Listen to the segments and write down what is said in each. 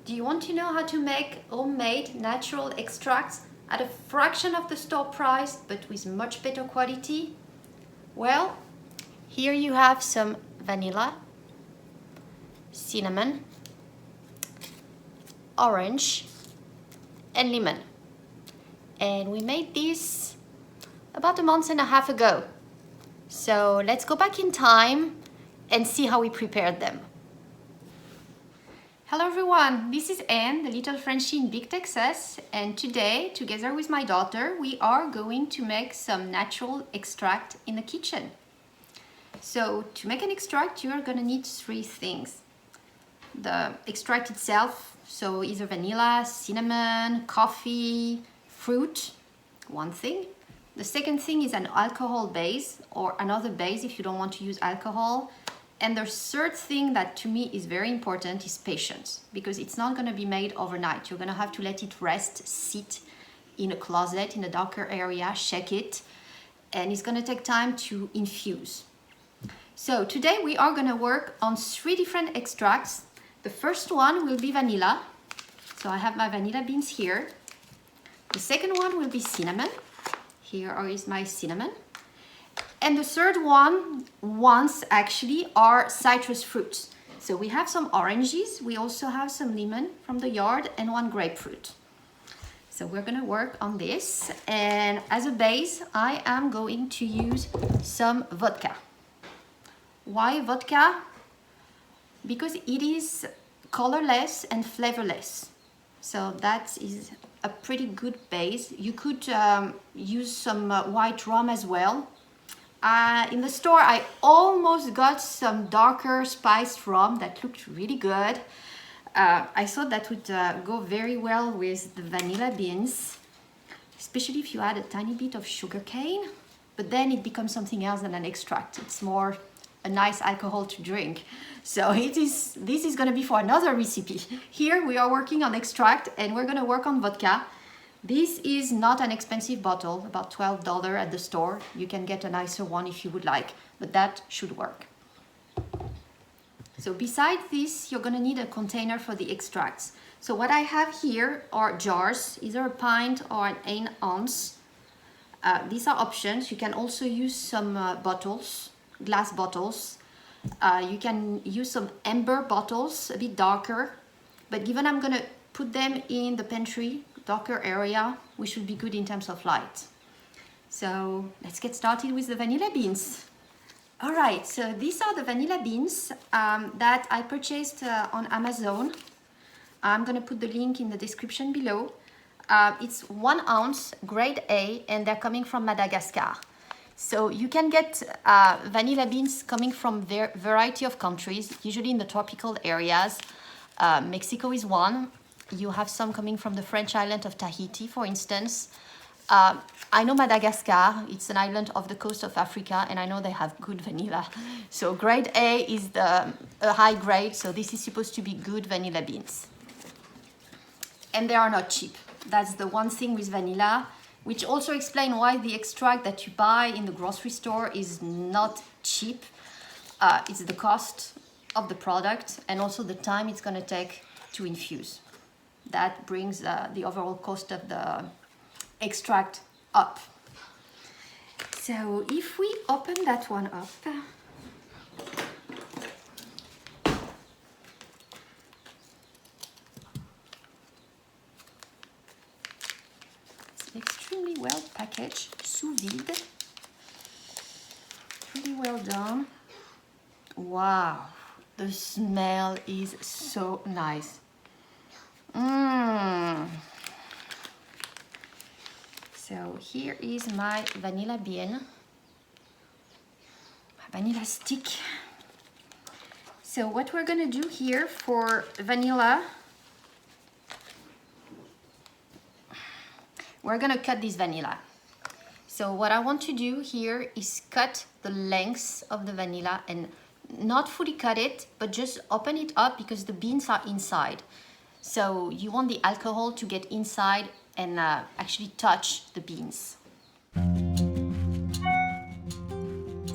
Do you want to know how to make homemade natural extracts at a fraction of the store price but with much better quality? Well, here you have some vanilla, cinnamon, orange and lemon. And we made this about a month and a half ago. So let's go back in time and see how we prepared them. Hello everyone, this is Anne, the little Frenchie in Big Texas, and today, together with my daughter, we are going to make some natural extract in the kitchen. So to make an extract, you are going to need three things. The extract itself, so either vanilla, cinnamon, coffee, fruit, one thing. The second thing is an alcohol base or another base if you don't want to use alcohol. And the third thing that to me is very important is patience, because it's not going to be made overnight. You're going to have to let it rest, sit in a closet in a darker area, shake it, and it's going to take time to infuse. So today we are going to work on three different extracts. The first one will be vanilla. So I have my vanilla beans here. The second one will be cinnamon. Here is my cinnamon. And the third ones actually are citrus fruits. So we have some oranges, we also have some lemon from the yard and one grapefruit. So we're gonna work on this. And as a base, I am going to use some vodka. Why vodka? Because it is colorless and flavorless. So that is a pretty good base. You could use some white rum as well. In the store, I almost got some darker spiced rum that looked really good. I thought that would go very well with the vanilla beans, especially if you add a tiny bit of sugar cane, but then it becomes something else than an extract. It's more a nice alcohol to drink. So this is gonna be for another recipe. Here we are working on extract and we're gonna work on vodka. This is not an expensive bottle, about $12 at the store. You can get a nicer one if you would like, but that should work. So besides this, you're gonna need a container for the extracts. So what I have here are jars, either a pint or an ounce. These are options. You can also use some bottles, glass bottles. You can use some amber bottles, a bit darker, but given I'm gonna put them in the pantry, darker area, we should be good in terms of light. So let's get started with the vanilla beans. All right, so these are the vanilla beans that I purchased on Amazon. I'm gonna put the link in the description below. It's 1 ounce, grade A, and they're coming from Madagascar. So you can get vanilla beans coming from a variety of countries, usually in the tropical areas. Mexico is one. You have some coming from the French island of Tahiti, for instance. I know Madagascar, it's an island off the coast of Africa, and I know they have good vanilla. So grade A is a high grade, so this is supposed to be good vanilla beans. And they are not cheap. That's the one thing with vanilla, which also explains why the extract that you buy in the grocery store is not cheap. It's the cost of the product and also the time it's gonna take to infuse. That brings the overall cost of the extract up. So if we open that one up, it's extremely well packaged, sous vide, pretty well done. Wow, the smell is so nice. So here is my vanilla bean, my vanilla stick. So what we're gonna do here for vanilla, we're gonna cut this vanilla. So what I want to do here is cut the lengths of the vanilla and not fully cut it, but just open it up because the beans are inside. So you want the alcohol to get inside and actually touch the beans.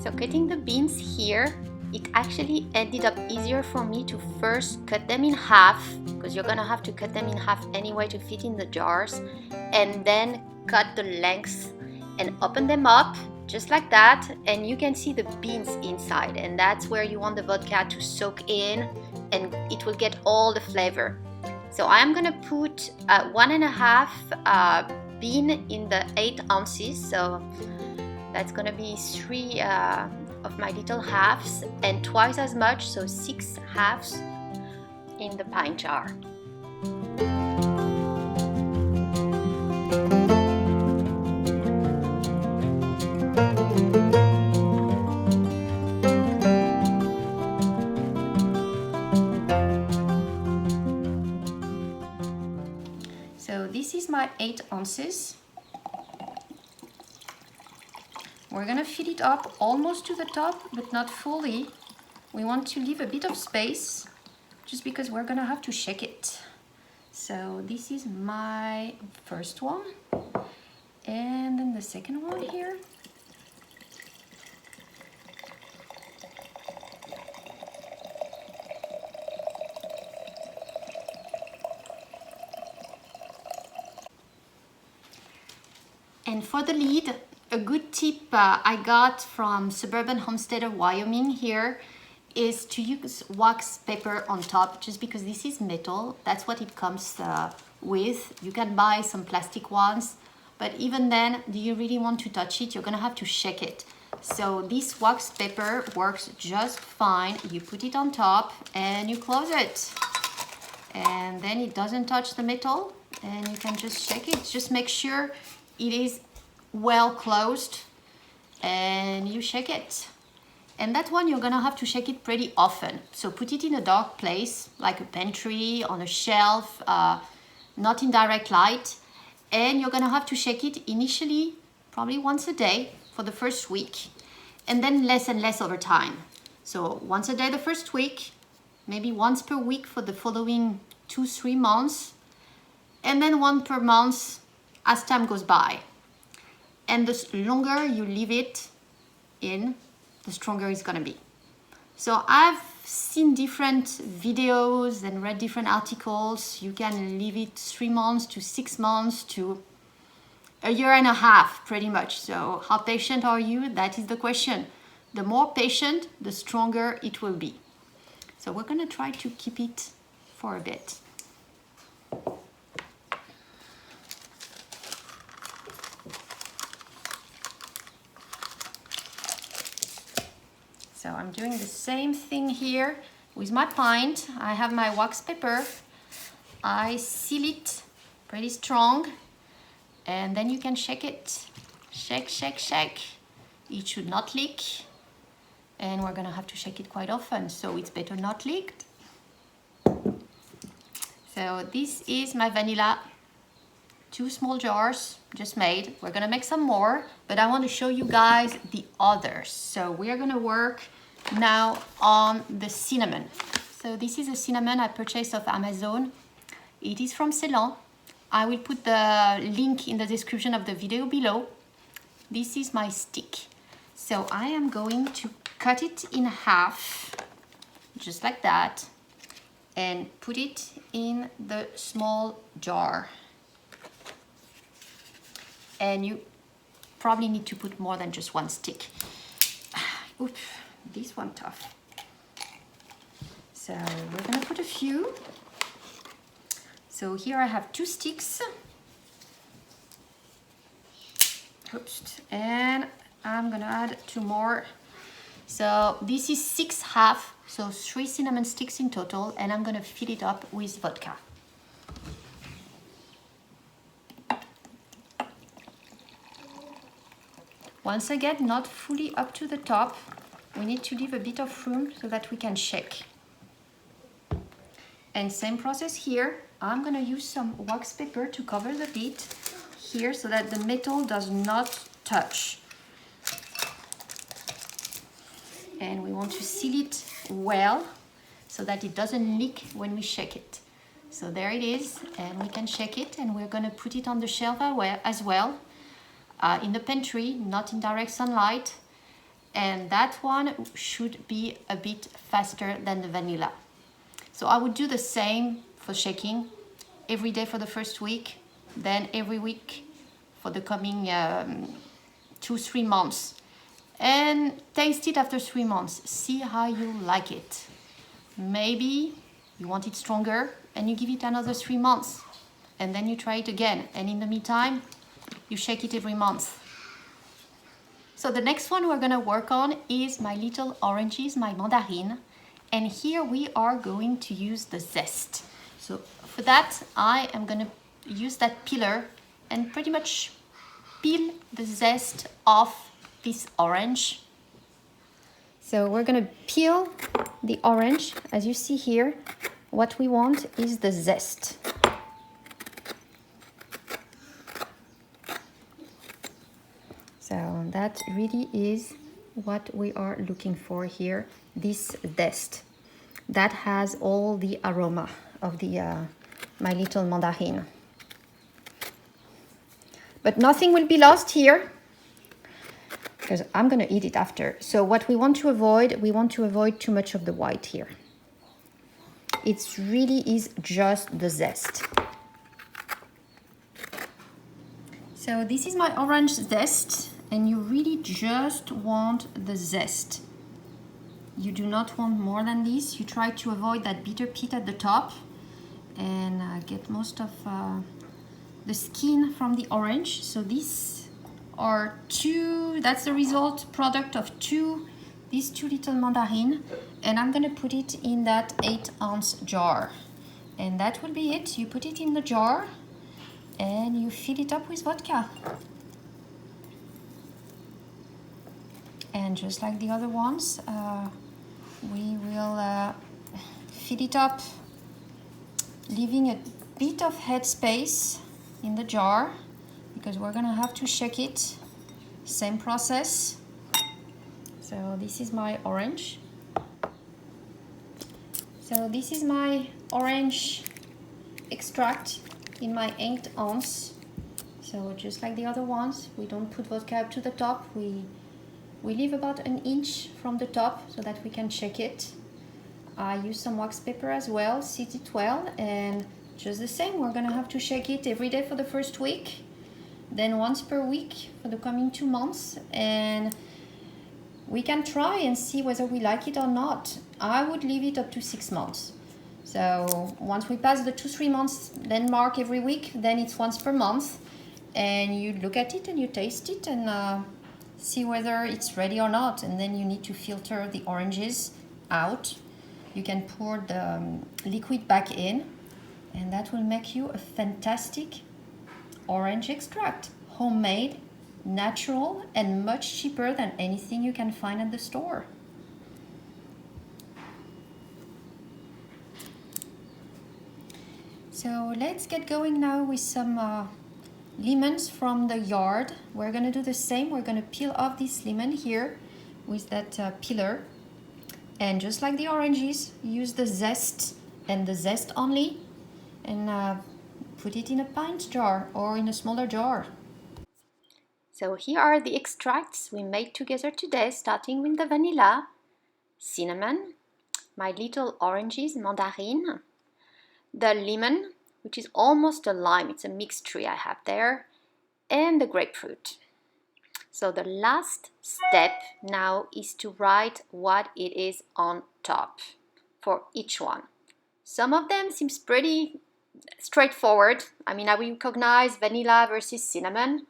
So cutting the beans here, it actually ended up easier for me to first cut them in half, because you're gonna have to cut them in half anyway to fit in the jars, and then cut the length and open them up just like that, and you can see the beans inside, and that's where you want the vodka to soak in and it will get all the flavor. So I'm gonna put 1.5 bean in the 8 ounces, so that's gonna be 3 of my little halves, and twice as much, so 6 halves in the pint jar. So this is my 8 ounces. We're gonna fill it up almost to the top, but not fully. We want to leave a bit of space, just because we're gonna have to shake it. So this is my first one, and then the second one here. And for the lid, a good tip I got from Suburban Homesteader Wyoming here is to use wax paper on top, just because this is metal. That's what it comes with. You can buy some plastic ones, but even then, do you really want to touch it? You're gonna have to shake it. So this wax paper works just fine. You put it on top and you close it. And then it doesn't touch the metal, and you can just shake it. Just make sure it is well closed and you shake it. And that one you're gonna have to shake it pretty often. So put it in a dark place, like a pantry, on a shelf, not in direct light. And you're gonna have to shake it initially, probably once a day for the first week, and then less and less over time. So once a day the first week, maybe once per week for the following 2-3 months, and then one per month as time goes by. And the longer you leave it in, the stronger it's gonna be. So I've seen different videos and read different articles. You can leave it 3 months to 6 months to a year and a half, pretty much. So how patient are you? That is the question. The more patient, the stronger it will be. So we're gonna try to keep it for a bit. So I'm doing the same thing here with my pint. I have my wax paper. I seal it pretty strong, and then you can shake it. Shake, shake, shake. It should not leak, and we're gonna have to shake it quite often, so it's better not leaked. So this is my vanilla, 2 small jars just made. We're gonna make some more, but I want to show you guys the others. So we are gonna work now on the cinnamon. So this is a cinnamon I purchased off Amazon. It is from Ceylon. I will put the link in the description of the video below. This is my stick. So I am going to cut it in half, just like that, and put it in the small jar. And you probably need to put more than just 1 stick. Oops, this one tough. So we're gonna put a few. So here I have 2 sticks. Oops, and I'm gonna add 2 more. So this is 6 half, so 3 cinnamon sticks in total, and I'm gonna fill it up with vodka. Once again, not fully up to the top. We need to leave a bit of room so that we can shake. And same process here. I'm gonna use some wax paper to cover the lid here so that the metal does not touch. And we want to seal it well so that it doesn't leak when we shake it. So there it is, and we can shake it, and we're gonna put it on the shelf as well, in the pantry, not in direct sunlight. and that one should be a bit faster than the vanilla. So I would do the same for shaking every day for the first week, then every week for the coming 2-3 months, and taste it after 3 months. See how you like it. Maybe you want it stronger and you give it another 3 months, and then you try it again, and in the meantime you shake it every month. So the next one we're gonna work on is my little oranges, my mandarine, and here we are going to use the zest. So for that I am gonna use that peeler and pretty much peel the zest off this orange. So we're gonna peel the orange. As you see here, what we want is the zest. So that really is what we are looking for here, this zest that has all the aroma of the my little mandarine. But nothing will be lost here, because I'm gonna eat it after. So what we want to avoid too much of the white here. It really is just the zest. So this is my orange zest, and you really just want the zest. You do not want more than this. You try to avoid that bitter pit at the top and get most of the skin from the orange. So these are that's the result product of these two little mandarine, and I'm gonna put it in that 8-ounce jar, and that will be it. You put it in the jar and you fill it up with vodka, and just like the other ones, we will fill it up, leaving a bit of head space in the jar because we're gonna have to shake it. Same process. So this is my orange. So this is my orange extract in my 8-ounce. So just like the other ones, we don't put vodka up to the top. We leave about an inch from the top so that we can shake it. I use some wax paper as well, seat it well, and just the same, we're gonna have to shake it every day for the first week, then once per week for the coming 2 months, and we can try and see whether we like it or not. I would leave it up to 6 months. So once we pass the 2-3 months then mark every week, then it's once per month, and you look at it and you taste it and see whether it's ready or not, and then you need to filter the oranges out. You can pour the liquid back in, and that will make you a fantastic orange extract, homemade, natural, and much cheaper than anything you can find at the store. So let's get going now with some lemons from the yard. We're gonna do the same. We're gonna peel off this lemon here with that peeler, and just like the oranges, use the zest and the zest only, and put it in a pint jar or in a smaller jar. So here are the extracts we made together today, starting with the vanilla, cinnamon, my little oranges, mandarine, the lemon, which is almost a lime, it's a mixed tree I have there, and the grapefruit. So the last step now is to write what it is on top for each one. Some of them seems pretty straightforward. I mean, I will recognize vanilla versus cinnamon,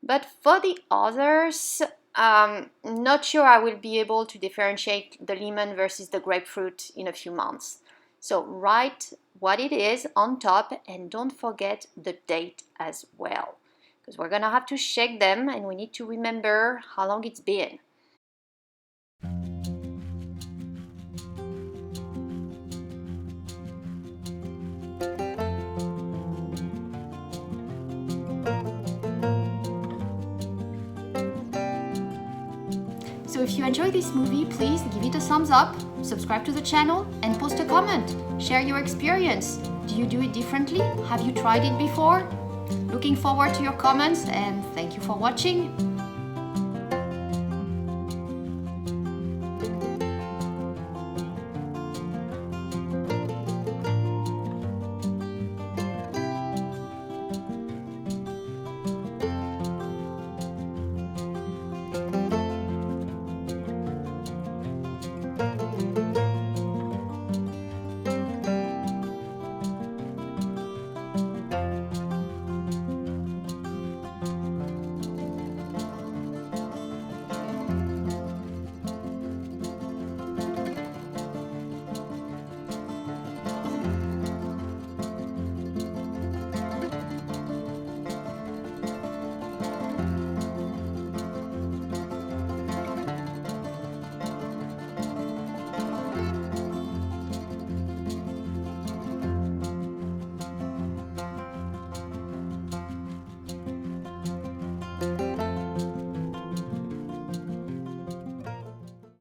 but for the others, not sure I will be able to differentiate the lemon versus the grapefruit in a few months. So write what it is on top, and don't forget the date as well, because we're gonna have to shake them and we need to remember how long it's been. So if you enjoyed this movie, please give it a thumbs up, subscribe to the channel, and post a comment. Share your experience. Do you do it differently? Have you tried it before? Looking forward to your comments, and thank you for watching.